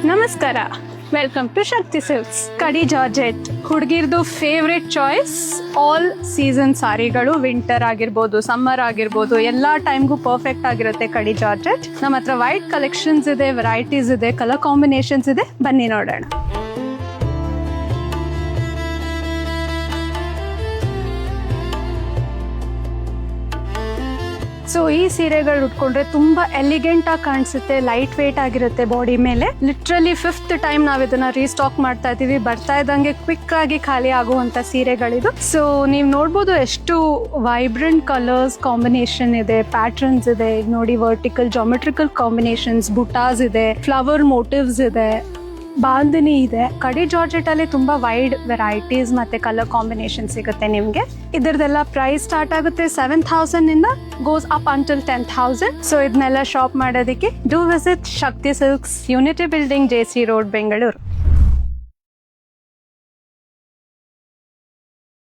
ನಮಸ್ಕಾರ, welcome to Shakti silks. ಕಡಿ georgette ಹುಡುಗಿರ್ದು ಫೇವ್ರೆಟ್ ಚಾಯ್ಸ್. ಆಲ್ ಸೀಸನ್ ಸಾರಿಗಳು, ವಿಂಟರ್ ಆಗಿರ್ಬೋದು, ಸಮ್ಮರ್ ಆಗಿರ್ಬೋದು, ಎಲ್ಲಾ ಟೈಮ್ಗೂ ಪರ್ಫೆಕ್ಟ್ ಆಗಿರುತ್ತೆ ಕಡಿ ಜಾರ್ಜೆಟ್. ನಮ್ಮ ಹತ್ರ ವೈಟ್ ಕಲೆಕ್ಷನ್ಸ್ ಇದೆ, ವೆರೈಟೀಸ್ ಇದೆ, ಕಲರ್ ಕಾಂಬಿನೇಷನ್ಸ್ ಇದೆ. ಬನ್ನಿ ನೋಡೋಣ. ಸೊ ಈ ಸೀರೆಗಳು ಉಟ್ಕೊಂಡ್ರೆ ತುಂಬಾ ಎಲಿಗೆಂಟ್ ಆಗಿ ಕಾಣಿಸುತ್ತೆ, ಲೈಟ್ ವೇಟ್ ಆಗಿರುತ್ತೆ ಬಾಡಿ ಮೇಲೆ. ಲಿಟ್ರಲಿ 5th ಟೈಮ್ ನಾವ್ ಇದನ್ನ ರೀಸ್ಟಾಕ್ ಮಾಡ್ತಾ ಇದೀವಿ. ಬರ್ತಾ ಇದ್ದಂಗೆ ಕ್ವಿಕ್ ಆಗಿ ಖಾಲಿ ಆಗುವಂತ ಸೀರೆಗಳಿದು. ಸೊ ನೀವು ನೋಡ್ಬೋದು ಎಷ್ಟು ವೈಬ್ರೆಂಟ್ ಕಲರ್ಸ್ ಕಾಂಬಿನೇಷನ್ ಇದೆ, ಪ್ಯಾಟರ್ನ್ಸ್ ಇದೆ. ನೋಡಿ, ವರ್ಟಿಕಲ್ ಜಾಮೆಟ್ರಿಕಲ್ ಕಾಂಬಿನೇಷನ್ಸ್, ಬುಟಾಸ್ ಇದೆ, ಫ್ಲವರ್ ಮೋಟಿವ್ಸ್ ಇದೆ, ಬಾಂಧನಿ ಇದೆ. ಕಡಿ ಜಾರ್ಜೆಟ್ ಅಲ್ಲಿ ತುಂಬಾ ವೈಡ್ ವೆರೈಟೀಸ್ ಮತ್ತೆ ಕಲರ್ ಕಾಂಬಿನೇಷನ್ ಸಿಗುತ್ತೆ ನಿಮ್ಗೆ. ಇದರದೆಲ್ಲ ಪ್ರೈಸ್ ಸ್ಟಾರ್ಟ್ ಆಗುತ್ತೆ 7,000 ಇಂದ, ಗೋಸ್ ಅಪ್ ಅಂಟಿಲ್ 10,000. ಸೊ ಇದನ್ನೆಲ್ಲ ಶಾಪ್ ಮಾಡೋದಕ್ಕೆ do visit Shakti silks, unity building, JC road, Bengaluru.